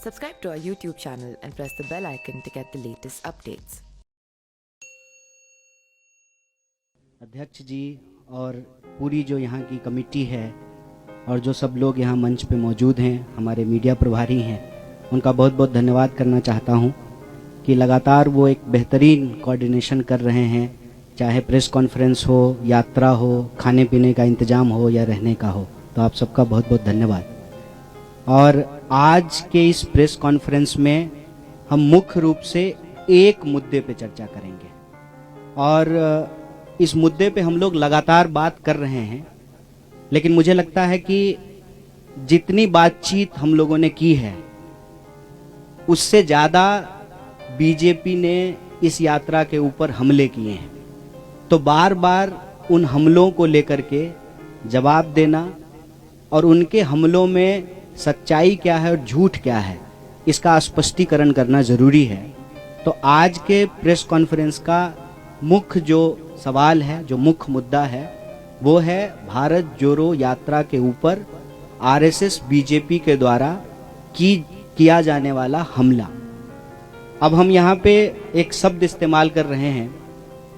Subscribe to our YouTube channel and press the bell icon to get the latest updates. अध्यक्ष जी और पूरी जो यहाँ की कमेटी है और जो सब लोग यहाँ मंच पे मौजूद हैं, हमारे मीडिया प्रभारी हैं, उनका बहुत बहुत धन्यवाद करना चाहता हूँ कि लगातार वो एक बेहतरीन कोऑर्डिनेशन कर रहे हैं, चाहे प्रेस कॉन्फ्रेंस हो, यात्रा हो, खाने पीने का इंतजाम हो या रहने का हो। तो आप सबका बहुत बहुत धन्यवाद। और आज के इस प्रेस कॉन्फ्रेंस में हम मुख्य रूप से एक मुद्दे पे चर्चा करेंगे और इस मुद्दे पे हम लोग लगातार बात कर रहे हैं, लेकिन मुझे लगता है कि जितनी बातचीत हम लोगों ने की है उससे ज़्यादा बीजेपी ने इस यात्रा के ऊपर हमले किए हैं। तो बार बार उन हमलों को लेकर के जवाब देना और उनके हमलों में सच्चाई क्या है और झूठ क्या है, इसका स्पष्टीकरण करना ज़रूरी है। तो आज के प्रेस कॉन्फ्रेंस का मुख्य जो सवाल है, जो मुख्य मुद्दा है, वो है भारत जोड़ो यात्रा के ऊपर आरएसएस बीजेपी के द्वारा किया जाने वाला हमला। अब हम यहाँ पे एक शब्द इस्तेमाल कर रहे हैं,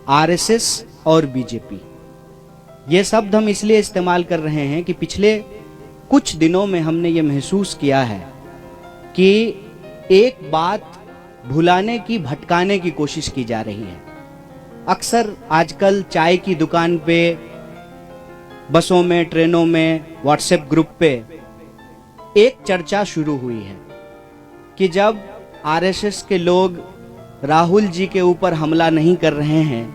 आरएसएस और बीजेपी। ये शब्द हम इसलिए इस्तेमाल कर रहे हैं कि पिछले कुछ दिनों में हमने ये महसूस किया है कि एक बात भुलाने की, भटकाने की कोशिश की जा रही है। अक्सर आजकल चाय की दुकान पे, बसों में, ट्रेनों में, व्हाट्सएप ग्रुप पे एक चर्चा शुरू हुई है कि जब आरएसएस के लोग राहुल जी के ऊपर हमला नहीं कर रहे हैं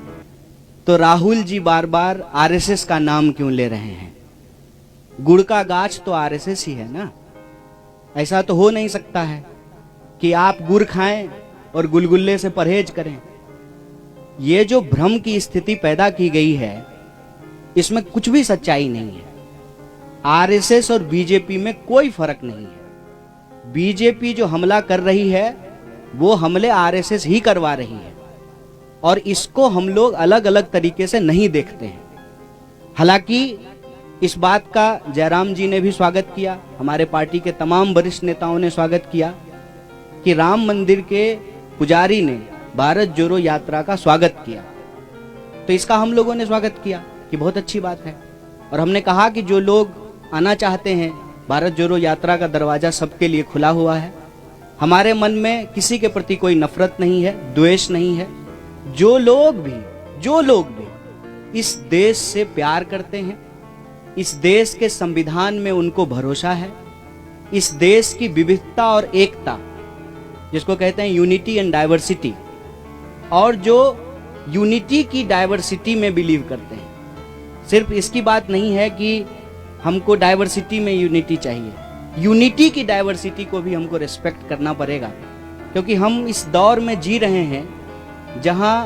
तो राहुल जी बार बार आरएसएस का नाम क्यों ले रहे हैं। गुड़ का गाछ तो आरएसएस ही है ना। ऐसा तो हो नहीं सकता है कि आप गुड़ खाएं और गुलगुल्ले से परहेज करें। ये जो भ्रम की स्थिति पैदा की गई है, इसमें कुछ भी सच्चाई नहीं है। आरएसएस और बीजेपी में कोई फर्क नहीं है। बीजेपी जो हमला कर रही है वो हमले आरएसएस ही करवा रही है और इसको हम लोग अलग अलग तरीके से नहीं देखते हैं। हालांकि इस बात का जयराम जी ने भी स्वागत किया, हमारे पार्टी के तमाम वरिष्ठ नेताओं ने स्वागत किया कि राम मंदिर के पुजारी ने भारत जोड़ो यात्रा का स्वागत किया। तो इसका हम लोगों ने स्वागत किया कि बहुत अच्छी बात है। और हमने कहा कि जो लोग आना चाहते हैं, भारत जोड़ो यात्रा का दरवाजा सबके लिए खुला हुआ है। हमारे मन में किसी के प्रति कोई नफरत नहीं है, द्वेष नहीं है। जो लोग भी इस देश से प्यार करते हैं, इस देश के संविधान में उनको भरोसा है, इस देश की विविधता और एकता, जिसको कहते हैं यूनिटी एंड डाइवर्सिटी, और जो यूनिटी की डाइवर्सिटी में बिलीव करते हैं। सिर्फ इसकी बात नहीं है कि हमको डाइवर्सिटी में यूनिटी चाहिए, यूनिटी की डाइवर्सिटी को भी हमको रिस्पेक्ट करना पड़ेगा, क्योंकि हम इस दौर में जी रहे हैं जहां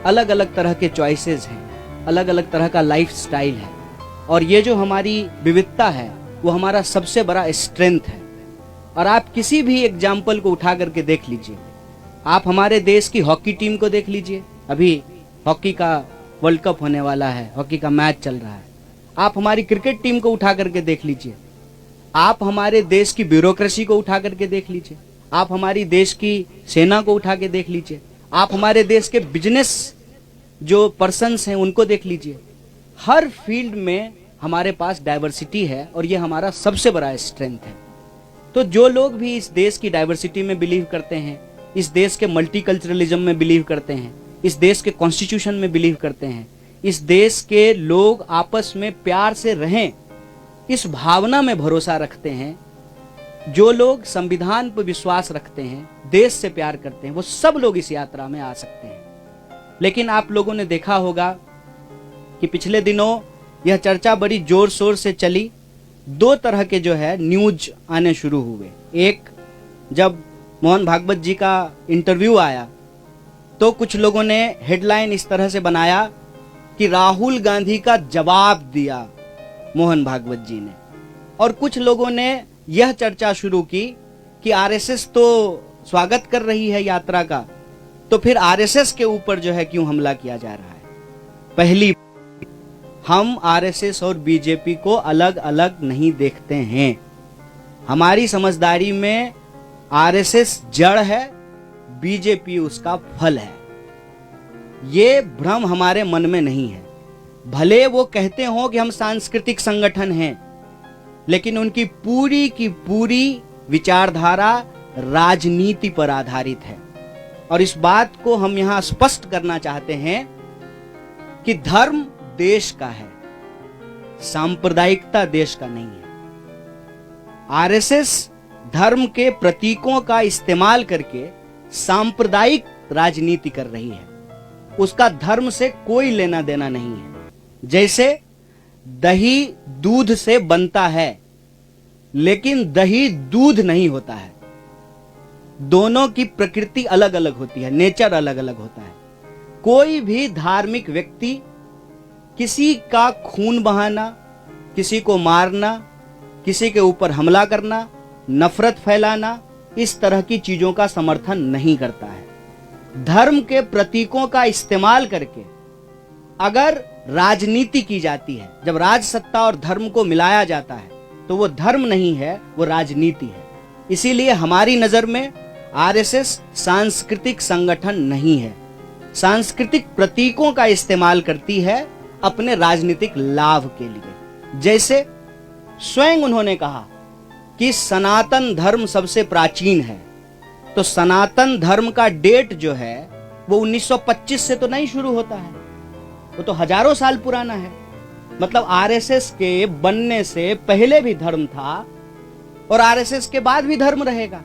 अलग अलग तरह के चॉइसेस हैं, अलग अलग तरह का लाइफ स्टाइल है। और ये जो हमारी विविधता है वो हमारा सबसे बड़ा स्ट्रेंथ है। और आप किसी भी एग्जाम्पल को उठा करके देख लीजिए। आप हमारे देश की हॉकी टीम को देख लीजिए, अभी हॉकी का वर्ल्ड कप होने वाला है, हॉकी का मैच चल रहा है। आप हमारी क्रिकेट टीम को उठा करके देख लीजिए, आप हमारे देश की ब्यूरोक्रेसी को उठा करके देख लीजिए, आप हमारी देश की सेना को उठा के देख लीजिए, आप हमारे देश के बिजनेस जो पर्सन्स हैं उनको देख लीजिए। हर फील्ड में हमारे पास डाइवर्सिटी है और ये हमारा सबसे बड़ा स्ट्रेंथ है। तो जो लोग भी इस देश की डाइवर्सिटी में बिलीव करते हैं, इस देश के मल्टीकल्चरलिज्म में बिलीव करते हैं, इस देश के कॉन्स्टिट्यूशन में बिलीव करते हैं, इस देश के लोग आपस में प्यार से रहें, इस भावना में भरोसा रखते हैं, जो लोग संविधान पर विश्वास रखते हैं, देश से प्यार करते हैं, वो सब लोग इस यात्रा में आ सकते हैं। लेकिन आप लोगों ने देखा होगा कि पिछले दिनों यह चर्चा बड़ी जोर शोर से चली। दो तरह के जो है न्यूज आने शुरू हुए। एक, जब मोहन भागवत जी का इंटरव्यू आया तो कुछ लोगों ने हेडलाइन इस तरह से बनाया कि राहुल गांधी का जवाब दिया मोहन भागवत जी ने। और कुछ लोगों ने यह चर्चा शुरू की कि आरएसएस तो स्वागत कर रही है यात्रा का, तो फिर आरएसएस के ऊपर जो है क्यों हमला किया जा रहा है। पहली, हम आरएसएस और बीजेपी को अलग अलग नहीं देखते हैं। हमारी समझदारी में आरएसएस जड़ है, बीजेपी उसका फल है। ये भ्रम हमारे मन में नहीं है। भले वो कहते हो कि हम सांस्कृतिक संगठन हैं, लेकिन उनकी पूरी की पूरी विचारधारा राजनीति पर आधारित है। और इस बात को हम यहां स्पष्ट करना चाहते हैं कि धर्म देश का है, सांप्रदायिकता देश का नहीं है। आरएसएस धर्म के प्रतीकों का इस्तेमाल करके सांप्रदायिक राजनीति कर रही है। उसका धर्म से कोई लेना देना नहीं है। जैसे दही दूध से बनता है, लेकिन दही दूध नहीं होता है। दोनों की प्रकृति अलग अलग होती है, नेचर अलग अलग होता है। कोई भी धार्मिक व्यक्ति किसी का खून बहाना, किसी को मारना, किसी के ऊपर हमला करना, नफरत फैलाना, इस तरह की चीजों का समर्थन नहीं करता है। धर्म के प्रतीकों का इस्तेमाल करके अगर राजनीति की जाती है, जब राजसत्ता और धर्म को मिलाया जाता है, तो वो धर्म नहीं है, वो राजनीति है। इसीलिए हमारी नजर में आरएसएस सांस्कृतिक संगठन नहीं है। सांस्कृतिक प्रतीकों का इस्तेमाल करती है अपने राजनीतिक लाभ के लिए। जैसे स्वयं उन्होंने कहा कि सनातन धर्म सबसे प्राचीन है, तो सनातन धर्म का डेट जो है वो 1925 से तो नहीं शुरू होता है, वो तो हजारों साल पुराना है। मतलब आरएसएस के बनने से पहले भी धर्म था और आरएसएस के बाद भी धर्म रहेगा।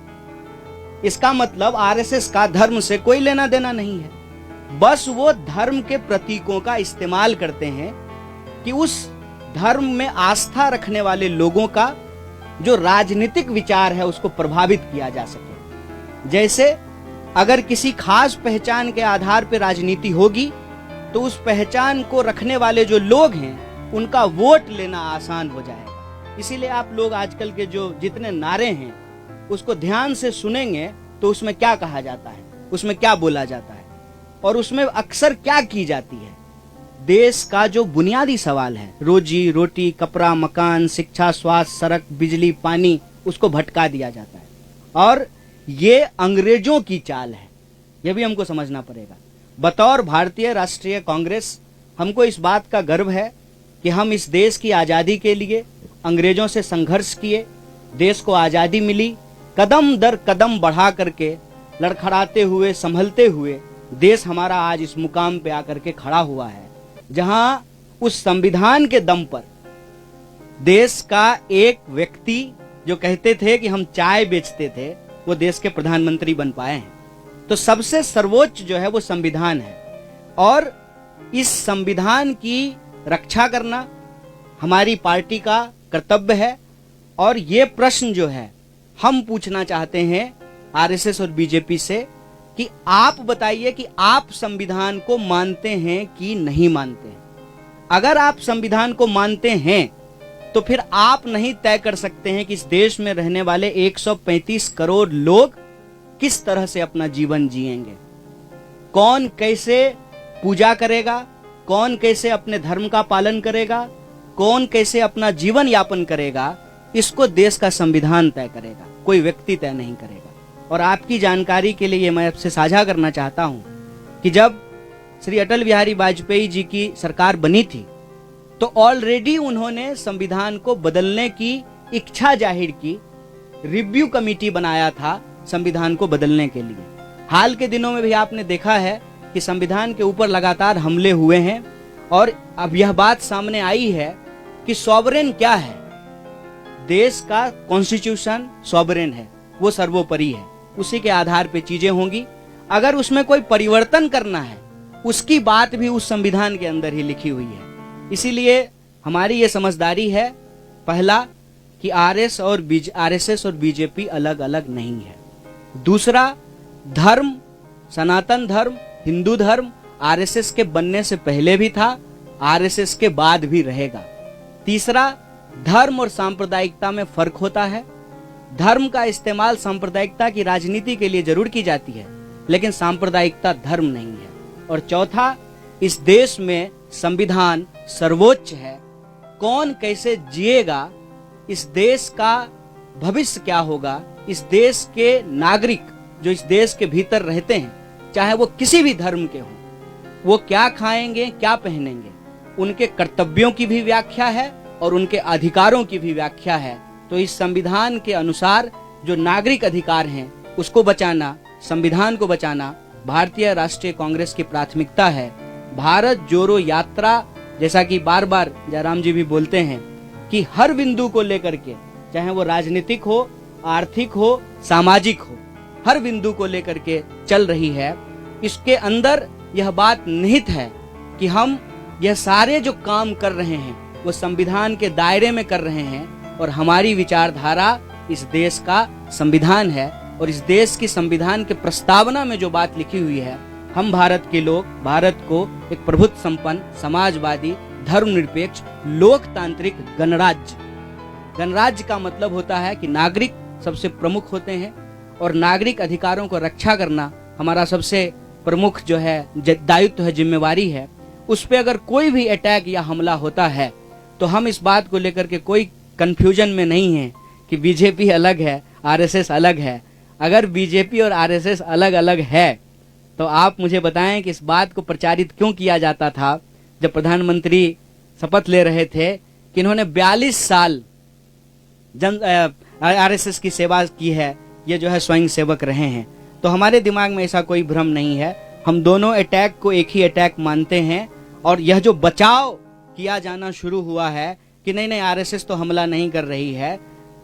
इसका मतलब आरएसएस का धर्म से कोई लेना देना नहीं है। बस वो धर्म के प्रतीकों का इस्तेमाल करते हैं कि उस धर्म में आस्था रखने वाले लोगों का जो राजनीतिक विचार है उसको प्रभावित किया जा सके। जैसे अगर किसी खास पहचान के आधार पर राजनीति होगी, तो उस पहचान को रखने वाले जो लोग हैं उनका वोट लेना आसान हो जाएगा। इसीलिए आप लोग आजकल के जो जितने नारे हैं उसको ध्यान से सुनेंगे तो उसमें क्या कहा जाता है, उसमें क्या बोला जाता है और उसमें अक्सर क्या की जाती है। देश का जो बुनियादी सवाल है, रोजी रोटी, कपड़ा, मकान, शिक्षा, स्वास्थ्य, सड़क, बिजली, पानी, उसको भटका दिया जाता है। और ये अंग्रेजों की चाल है, यह भी हमको समझना पड़ेगा। बतौर भारतीय राष्ट्रीय कांग्रेस हमको इस बात का गर्व है कि हम इस देश की आजादी के लिए अंग्रेजों से संघर्ष किए, देश को आजादी मिली, कदम दर कदम बढ़ा करके लड़खड़ाते हुए, संभलते हुए देश हमारा आज इस मुकाम पे आकर के खड़ा हुआ है, जहां उस संविधान के दम पर देश का एक व्यक्ति जो कहते थे कि हम चाय बेचते थे, वो देश के प्रधानमंत्री बन पाए हैं। तो सबसे सर्वोच्च जो है वो संविधान है और इस संविधान की रक्षा करना हमारी पार्टी का कर्तव्य है। और ये प्रश्न जो है हम पूछना चाहते हैं आरएसएस और बीजेपी से कि आप बताइए कि आप संविधान को मानते हैं कि नहीं मानते हैं। अगर आप संविधान को मानते हैं तो फिर आप नहीं तय कर सकते हैं कि इस देश में रहने वाले 135 करोड़ लोग किस तरह से अपना जीवन जिएंगे, कौन कैसे पूजा करेगा, कौन कैसे अपने धर्म का पालन करेगा, कौन कैसे अपना जीवन यापन करेगा, इसको देश का संविधान तय करेगा, कोई व्यक्ति तय नहीं करेगा। और आपकी जानकारी के लिए मैं आपसे साझा करना चाहता हूं कि जब श्री अटल बिहारी वाजपेयी जी की सरकार बनी थी तो ऑलरेडी उन्होंने संविधान को बदलने की इच्छा जाहिर की, रिव्यू कमेटी बनाया था संविधान को बदलने के लिए। हाल के दिनों में भी आपने देखा है कि संविधान के ऊपर लगातार हमले हुए हैं और अब यह बात सामने आई है कि सॉवरेन क्या है। देश का कॉन्स्टिट्यूशन सॉवरेन है, वो सर्वोपरि है, उसी के आधार पे चीजें होंगी। अगर उसमें कोई परिवर्तन करना है, उसकी बात भी उस संविधान के अंदर ही लिखी हुई है। इसीलिए हमारी ये समझदारी है, पहला कि आरएसएस और बीजेपी अलग अलग नहीं है। दूसरा, धर्म, सनातन धर्म, हिंदू धर्म आरएसएस के बनने से पहले भी था, आरएसएस के बाद भी रहेगा। तीसरा, धर्म और सांप्रदायिकता में फर्क होता है। धर्म का इस्तेमाल सांप्रदायिकता की राजनीति के लिए जरूर की जाती है, लेकिन सांप्रदायिकता धर्म नहीं है। और चौथा, इस देश में संविधान सर्वोच्च है। कौन कैसे जिएगा, इस देश का भविष्य क्या होगा, इस देश के नागरिक जो इस देश के भीतर रहते हैं, चाहे वो किसी भी धर्म के हों, वो क्या खाएंगे, क्या पहनेंगे, उनके कर्तव्यों की भी व्याख्या है और उनके अधिकारों की भी व्याख्या है। तो इस संविधान के अनुसार जो नागरिक अधिकार हैं उसको बचाना, संविधान को बचाना भारतीय राष्ट्रीय कांग्रेस की प्राथमिकता है। भारत जोड़ो यात्रा, जैसा कि बार बार जयराम जी भी बोलते हैं कि हर बिंदु को लेकर के, चाहे वो राजनीतिक हो, आर्थिक हो, सामाजिक हो, हर बिंदु को लेकर के चल रही है। इसके अंदर यह बात निहित है कि हम यह सारे जो काम कर रहे हैं वो संविधान के दायरे में कर रहे हैं और हमारी विचारधारा इस देश का संविधान है। और इस देश की संविधान के प्रस्तावना में जो बात लिखी हुई है, हम भारत के लोग भारत को एक प्रभुत्व संपन्न, समाजवादी, धर्मनिरपेक्ष, लोकतांत्रिक गणराज्य, गणराज्य का मतलब होता है कि नागरिक सबसे प्रमुख होते हैं और नागरिक अधिकारों को रक्षा करना हमारा सबसे प्रमुख जो है दायित्व है, जिम्मेवारी है। उस पे अगर कोई भी अटैक या हमला होता है तो हम इस बात को लेकर के कोई कंफ्यूजन में नहीं है कि बीजेपी अलग है, आरएसएस अलग है। अगर बीजेपी और आरएसएस अलग अलग है तो आप मुझे बताएं कि इस बात को प्रचारित क्यों किया जाता था जब प्रधानमंत्री शपथ ले रहे थे कि इन्होंने 42 साल आरएसएस की सेवा की है, ये जो है स्वयं सेवक रहे हैं। तो हमारे दिमाग में ऐसा कोई भ्रम नहीं है। हम दोनों अटैक को एक ही अटैक मानते हैं और यह जो बचाव किया जाना शुरू हुआ है कि नहीं आरएसएस तो हमला नहीं कर रही है,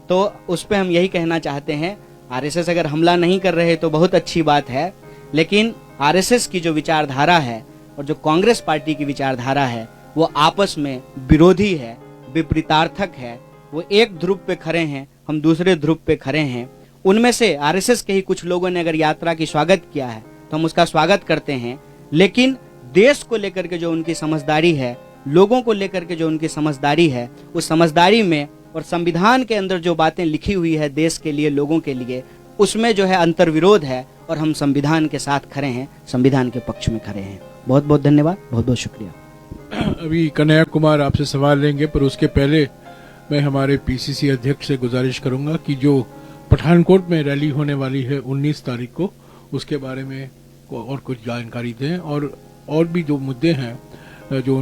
तो उस पर हम यही कहना चाहते हैं, आरएसएस अगर हमला नहीं कर रहे तो बहुत अच्छी बात है, लेकिन आरएसएस की जो विचारधारा है और जो कांग्रेस पार्टी की विचारधारा है वो आपस में विरोधी है, विपरीतार्थक है। वो एक ध्रुव पे खड़े हैं, हम दूसरे ध्रुव पे खड़े हैं। उनमें से आरएसएस के ही कुछ लोगों ने अगर यात्रा की स्वागत किया है तो हम उसका स्वागत करते हैं, लेकिन देश को लेकर के जो उनकी समझदारी है, लोगों को लेकर के जो उनकी समझदारी है, उस समझदारी में और संविधान के अंदर जो बातें लिखी हुई है देश के लिए, लोगों के लिए, उसमें जो है अंतर्विरोध है और हम संविधान के साथ खड़े हैं, संविधान के पक्ष में खड़े हैं। बहुत बहुत धन्यवाद, बहुत बहुत शुक्रिया। अभी कन्हैया कुमार आपसे सवाल लेंगे, पर उसके पहले मैं हमारे पीसीसी अध्यक्ष से गुजारिश करूंगा कि जो पठानकोट में रैली होने वाली है 19 तारीख को, उसके बारे में और कुछ जानकारी दें और भी जो मुद्दे हैं जो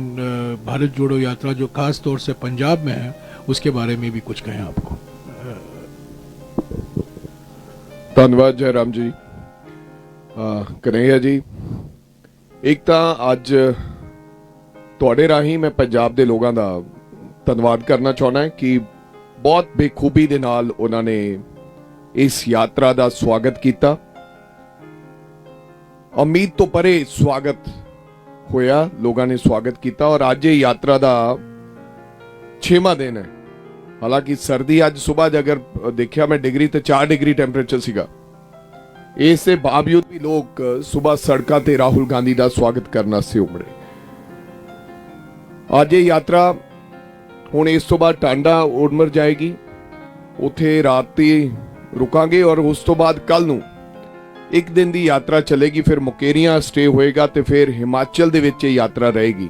भारत जोड़ो यात्रा जो खास तौर से पंजाब में है उसके बारे में भी कुछ कहें आपको। धन्यवाद जयराम जी। कन्हैया जी, एक ਤਾਂ ਅੱਜ ਤੁਹਾਡੇ ਰਾਹੀਂ ਮੈਂ ਪੰਜਾਬ ਦੇ ਲੋਕਾਂ ਦਾ ਧੰਨਵਾਦ ਕਰਨਾ ਚਾਹੁੰਦਾ ਹਾਂ ਕਿ ਬਹੁਤ ਬੇਖੂਬੀ ਦੇ ਨਾਲ ਉਹਨਾਂ ਨੇ ਇਸ ਯਾਤਰਾ ਦਾ ਸਵਾਗਤ ਕੀਤਾ। ਉਮੀਦ ਤੋਂ ਪਰੇ ਸਵਾਗਤ ਹੋਇਆ, ਲੋਕਾਂ ਨੇ ਸਵਾਗਤ ਕੀਤਾ ਔਰ ਅੱਜ ਇਹ ਯਾਤਰਾ ਦਾ 6ਵਾਂ ਦਿਨ ਹੈ। ਹਾਲਾਂਕਿ ਸਰਦੀ ਅੱਜ ਸਵੇਰ ਅਗਰ ਦੇਖਿਆ ਮੈਂ ਡਿਗਰੀ ਤੇ 4 ਡਿਗਰੀ ਟੈਂਪਰੇਚਰ ਸੀਗਾ, ਇਸ ਦੇ ਬਾਵਜੂਦ ਵੀ ਲੋਕ ਸਵੇਰ ਸੜਕਾਂ ਤੇ ਰਾਹੁਲ ਗਾਂਧੀ ਦਾ ਸਵਾਗਤ ਕਰਨ ਵਾਸਤੇ ਉਮੜੇ। ਅੱਜ ਇਹ ਯਾਤਰਾ ਹੁਣ ਇਸ ਤੋਂ ਬਾਅਦ ਟਾਂਡਾ ਉਡਮਰ ਜਾਏਗੀ, ਉੱਥੇ ਰਾਤੀ ਰੁਕਾਂਗੇ ਔਰ ਉਸ ਤੋਂ ਬਾਅਦ ਕੱਲ ਨੂੰ ਇੱਕ ਦਿਨ ਦੀ ਯਾਤਰਾ ਚੱਲੇਗੀ, ਫਿਰ ਮੁਕੇਰੀਆਂ ਸਟੇ ਹੋਏਗਾ ਤੇ ਫਿਰ ਹਿਮਾਚਲ ਦੇ ਵਿੱਚ ਇਹ ਯਾਤਰਾ ਰਹੇਗੀ।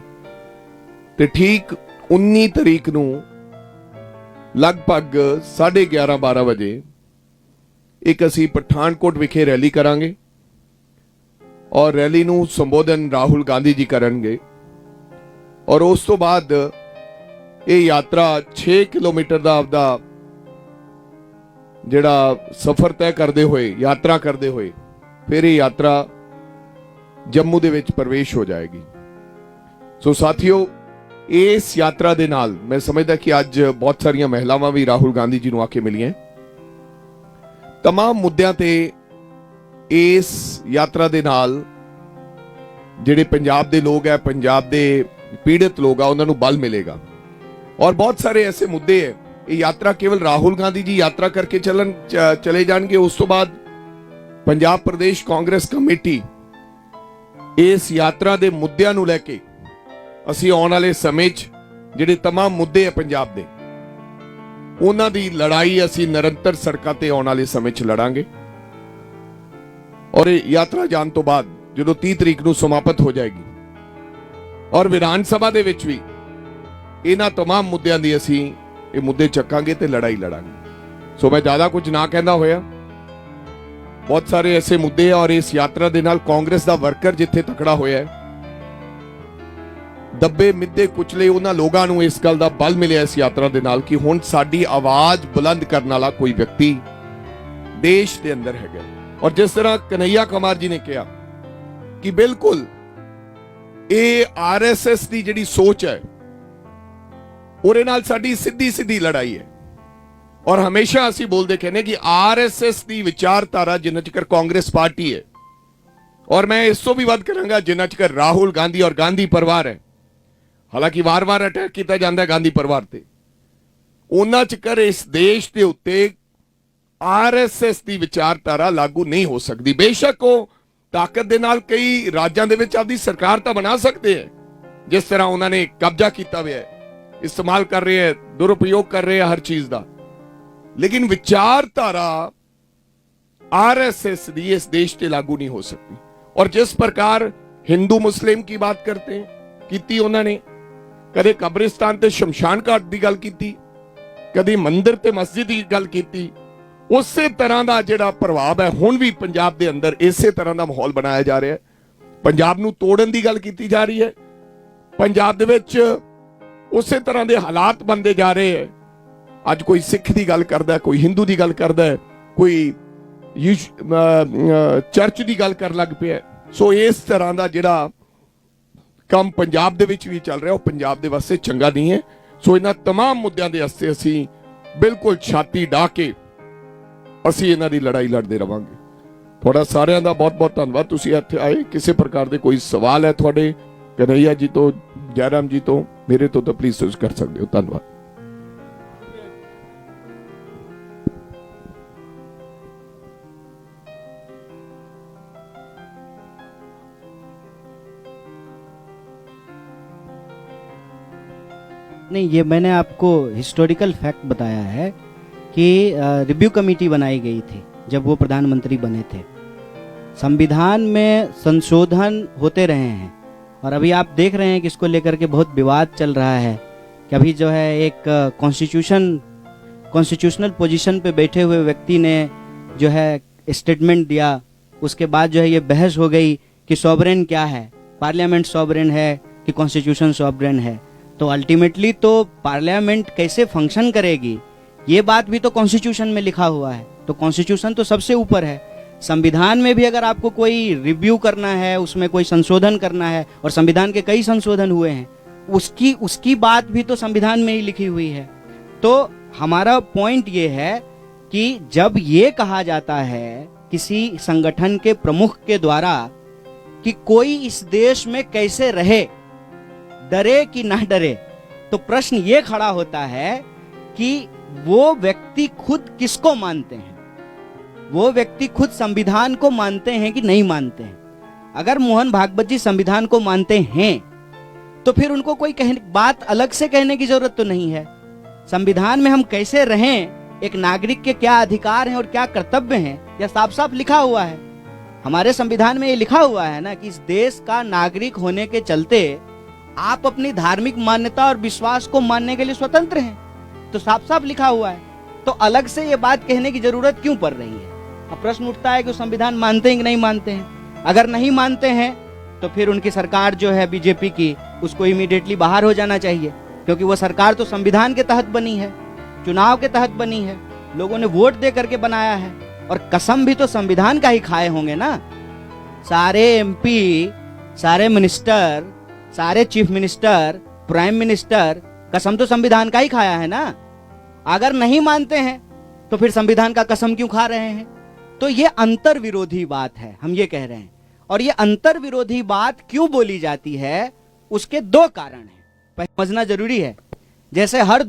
ਤੇ ਠੀਕ 19 ਤਰੀਕ ਨੂੰ ਲਗਭਗ 11:30-12 ਵਜੇ ਇੱਕ ਅਸੀਂ ਪਠਾਨਕੋਟ ਵਿਖੇ ਰੈਲੀ ਕਰਾਂਗੇ ਔਰ ਰੈਲੀ ਨੂੰ ਸੰਬੋਧਨ ਰਾਹੁਲ ਗਾਂਧੀ ਜੀ ਕਰਨਗੇ ਔਰ ਉਸ ਤੋਂ ਬਾਅਦ ਇਹ ਯਾਤਰਾ 6 ਕਿਲੋਮੀਟਰ ਦਾ ਆਪਦਾ ਜਿਹੜਾ ਸਫ਼ਰ ਤੈਅ ਕਰਦੇ ਹੋਏ, ਯਾਤਰਾ ਕਰਦੇ ਹੋਏ ਫਿਰ ਇਹ ਯਾਤਰਾ ਜੰਮੂ ਦੇ ਵਿੱਚ ਪ੍ਰਵੇਸ਼ ਹੋ ਜਾਏਗੀ। ਸੋ ਸਾਥੀਓ, ਇਸ ਯਾਤਰਾ ਦੇ ਨਾਲ ਮੈਂ ਸਮਝਦਾ ਕਿ ਅੱਜ ਬਹੁਤ ਸਾਰੀਆਂ ਮਹਿਲਾਵਾਂ ਵੀ ਰਾਹੁਲ ਗਾਂਧੀ ਜੀ ਨੂੰ ਆ ਕੇ ਮਿਲੀਆਂ। तमाम मुद्दों ते इस यात्रा दे नाल जिहड़े पंजाब दे लोग है, पंजाब दे पीड़ित लोग आ, उन्होंने बल मिलेगा और बहुत सारे ऐसे मुद्दे है। ये यात्रा केवल राहुल गांधी जी यात्रा करके चले जाएंगे, उस तो बाद पंजाब प्रदेश कांग्रेस कमेटी इस यात्रा दे मुद्दों नूं लैके असीं आउण वाले समय जिहड़े तमाम मुद्दे है पंजाब दे, ਉਹਨਾਂ ਦੀ ਲੜਾਈ ਅਸੀਂ ਨਿਰੰਤਰ ਸੜਕਾਂ ਤੇ ਆਉਣ ਵਾਲੇ ਸਮੇਂ 'ਚ ਲੜਾਂਗੇ ਔਰ ਇਹ ਯਾਤਰਾ ਜਾਣ ਤੋਂ ਬਾਅਦ ਜਦੋਂ 30 ਤਰੀਕ ਨੂੰ ਸਮਾਪਤ ਹੋ ਜਾਏਗੀ ਔਰ ਵਿਧਾਨ ਸਭਾ ਦੇ ਵਿੱਚ ਵੀ ਇਹਨਾਂ तमाम ਮੁੱਦਿਆਂ ਦੀ ਅਸੀਂ ਇਹ ਮੁੱਦੇ ਚੱਕਾਂਗੇ ਤੇ ਲੜਾਈ ਲੜਾਂਗੇ। ਸੋ ਮੈਂ ਜ਼ਿਆਦਾ ਕੁਝ ਨਾ ਕਹਿੰਦਾ ਹੋਇਆ ਬਹੁਤ ਸਾਰੇ ਐਸੇ ਮੁੱਦੇ ਆ ਔਰ ਇਸ ਯਾਤਰਾ ਦੇ ਨਾਲ ਕਾਂਗਰਸ ਦਾ ਵਰਕਰ ਜਿੱਥੇ ਤਕੜਾ ਹੋਇਆ ਹੈ, ਦੱਬੇ ਮਿੱਦੇ ਕੁਚਲੇ ਉਹਨਾਂ ਲੋਕਾਂ ਨੂੰ ਇਸ ਗੱਲ ਦਾ ਬਲ ਮਿਲਿਆ ਇਸ ਯਾਤਰਾ ਦੇ ਨਾਲ ਕਿ ਹੁਣ ਸਾਡੀ ਆਵਾਜ਼ ਬੁਲੰਦ ਕਰਨ ਵਾਲਾ ਕੋਈ ਵਿਅਕਤੀ ਦੇਸ਼ ਦੇ ਅੰਦਰ ਹੈਗਾ। ਔਰ ਜਿਸ ਤਰ੍ਹਾਂ ਕਨਈਆ ਕੁਮਾਰ ਜੀ ਨੇ ਕਿਹਾ ਕਿ ਬਿਲਕੁਲ ਇਹ ਆਰਐਸਐਸ ਦੀ ਜਿਹੜੀ ਸੋਚ ਹੈ ਉਹਦੇ ਨਾਲ ਸਾਡੀ ਸਿੱਧੀ ਲੜਾਈ ਹੈ। ਔਰ ਹਮੇਸ਼ਾ ਅਸੀਂ ਬੋਲਦੇ ਕਹਿੰਦੇ ਕਿ ਆਰਐਸਐਸ ਦੀ ਵਿਚਾਰਧਾਰਾ ਜਿੰਨਾ ਚਿਰ ਕਾਂਗਰਸ ਪਾਰਟੀ ਹੈ, ਔਰ ਮੈਂ ਇਸ ਤੋਂ ਵੀ ਵੱਧ ਕਰਾਂਗਾ ਜਿੰਨਾ ਚਿਰ ਰਾਹੁਲ ਗਾਂਧੀ ਔਰ ਗਾਂਧੀ ਪਰਿਵਾਰ ਹੈ, ਹਾਲਾਂਕਿ ਵਾਰ-ਵਾਰ ਅਟੈਕ ਕੀਤਾ ਜਾਂਦਾ ਹੈ ਗਾਂਧੀ ਪਰਿਵਾਰ ਤੇ, ਉਹਨਾਂ ਚਿਰ ਇਸ ਦੇਸ਼ ਦੇ ਉੱਤੇ ਆਰਐਸਐਸ ਦੀ ਵਿਚਾਰਧਾਰਾ ਲਾਗੂ ਨਹੀਂ ਹੋ ਸਕਦੀ। ਬੇਸ਼ੱਕ ਉਹ ਤਾਕਤ ਦੇ ਨਾਲ ਕਈ ਰਾਜਾਂ ਦੇ ਵਿੱਚ ਆਪਦੀ ਸਰਕਾਰ ਤਾਂ ਬਣਾ ਸਕਦੇ ਹੈ, ਜਿਸ ਤਰ੍ਹਾਂ ਉਹਨਾਂ ਨੇ ਕਬਜ਼ਾ ਕੀਤਾ ਹੋਇਆ ਹੈ, ਇਸਤੇਮਾਲ ਕਰ ਰਹੇ ਹੈ, ਦੁਰਉਪਯੋਗ ਕਰ ਰਹੇ ਹੈ ਹਰ ਚੀਜ਼ ਦਾ, लेकिन विचारधारा आरएसएस दी इस देश पे लागू नहीं हो सकती। और जिस प्रकार हिंदू मुस्लिम की बात करते हैं कीती उन्होंने, कदे कब्रिस्तान ते शमशान घाट दी गल कीती, कदे मंदिर ते मस्जिद दी गल कीती, उसे तरह का जिहड़ा प्रभाव है हुण भी पंजाब दे अंदर इसे तरह का माहौल बनाया जा रहा है। पंजाब नूं तोड़न दी गल कीती जा रही है, पंजाब दे विच उसे तरह के हालात बनते जा रहे हैं। ਅੱਜ ਕੋਈ ਸਿੱਖ ਦੀ ਗੱਲ ਕਰਦਾ, ਕੋਈ ਹਿੰਦੂ ਦੀ ਗੱਲ ਕਰਦਾ, ਕੋਈ ਚਰਚ ਦੀ ਗੱਲ ਕਰਨ ਲੱਗ ਪਿਆ। ਸੋ ਇਸ ਤਰ੍ਹਾਂ ਦਾ ਜਿਹੜਾ ਕੰਮ ਪੰਜਾਬ ਦੇ ਵਿੱਚ ਵੀ ਚੱਲ ਰਿਹਾ ਉਹ ਪੰਜਾਬ ਦੇ ਵਾਸਤੇ ਚੰਗਾ ਨਹੀਂ ਹੈ। ਸੋ ਇਹਨਾਂ तमाम ਮੁੱਦਿਆਂ ਦੇ ਵਾਸਤੇ ਅਸੀਂ ਬਿਲਕੁਲ ਛਾਤੀ ਢਾ ਕੇ ਅਸੀਂ ਇਹਨਾਂ ਦੀ ਲੜਾਈ ਲੜਦੇ ਰਵਾਂਗੇ। ਤੁਹਾਡਾ ਸਾਰਿਆਂ ਦਾ ਬਹੁਤ ਬਹੁਤ ਧੰਨਵਾਦ, ਤੁਸੀਂ ਇੱਥੇ ਆਏ। ਕਿਸੇ ਪ੍ਰਕਾਰ ਦੇ ਕੋਈ ਸਵਾਲ ਹੈ ਤੁਹਾਡੇ ਕਨਈਆ ਜੀ ਤੋਂ, ਜੈਰਾਮ ਜੀ ਤੋਂ, ਮੇਰੇ ਤੋਂ ਤਾਂ ਪਲੀਜ਼ ਤੁਸੀਂ ਕਰ ਸਕਦੇ ਹੋ। ਧੰਨਵਾਦ। नहीं, ये मैंने आपको हिस्टोरिकल फैक्ट बताया है कि रिव्यू कमेटी बनाई गई थी जब वो प्रधानमंत्री बने थे। संविधान में संशोधन होते रहे हैं और अभी आप देख रहे हैं कि इसको लेकर के बहुत विवाद चल रहा है कि अभी जो है एक कॉन्स्टिट्यूशनल पोजीशन पे बैठे हुए व्यक्ति ने जो है स्टेटमेंट दिया, उसके बाद जो है ये बहस हो गई कि सॉवरेन क्या है, पार्लियामेंट सॉवरेन है कि कॉन्स्टिट्यूशन सॉवरेन है। तो अल्टीमेटली तो पार्लियामेंट कैसे फंक्शन करेगी ये बात भी तो कॉन्स्टिट्यूशन में लिखा हुआ है। तो कॉन्स्टिट्यूशन तो सबसे ऊपर है। संविधान में भी अगर आपको कोई रिव्यू करना है, उसमें कोई संशोधन करना है, और संविधान के कई संशोधन हुए हैं, उसकी बात भी तो संविधान में ही लिखी हुई है। तो हमारा पॉइंट ये है कि जब ये कहा जाता है किसी संगठन के प्रमुख के द्वारा कि कोई इस देश में कैसे रहे, डरे कि ना डरे, तो प्रश्न ये खड़ा होता है कि वो व्यक्ति खुद किसको मानते हैं, वो व्यक्ति खुद संविधान को मानते हैं कि नहीं मानते हैं। अगर मोहन भागवत जी संविधान को मानते हैं तो फिर उनको कोई बात अलग से कहने की जरूरत तो नहीं है। संविधान में हम कैसे रहें, एक नागरिक के क्या अधिकार हैं और क्या कर्तव्य हैं, यह साफ साफ लिखा हुआ है। हमारे संविधान में ये लिखा हुआ है ना कि इस देश का नागरिक होने के चलते आप अपनी धार्मिक मान्यता और विश्वास को मानने के लिए स्वतंत्र हैं, तो साफ साफ लिखा हुआ है। तो अलग से ये बात कहने की जरूरत क्यों पड़ रही है? अब प्रश्न उठता है कि संविधान मानते हैं कि नहीं मानते हैं। अगर नहीं मानते हैं तो फिर उनकी सरकार जो है बीजेपी की, उसको इमीडिएटली बाहर हो जाना चाहिए, क्योंकि वो सरकार तो संविधान के तहत बनी है, चुनाव के तहत बनी है, लोगों ने वोट दे करके बनाया है, और कसम भी तो संविधान का ही खाए होंगे ना। सारे एमपी, सारे मिनिस्टर, सारे चीफ मिनिस्टर, प्राइम मिनिस्टर, कसम तो संविधान का ही खाया है ना। अगर नहीं मानते हैं तो फिर संविधान का कसम क्यों खा रहे हैं? तो ये अंतर विरोधी बात है, हम ये कह रहे हैं। और ये अंतर विरोधी बात क्यों बोली जाती है, उसके दो कारण हैं, समझना जरूरी है। जैसे हर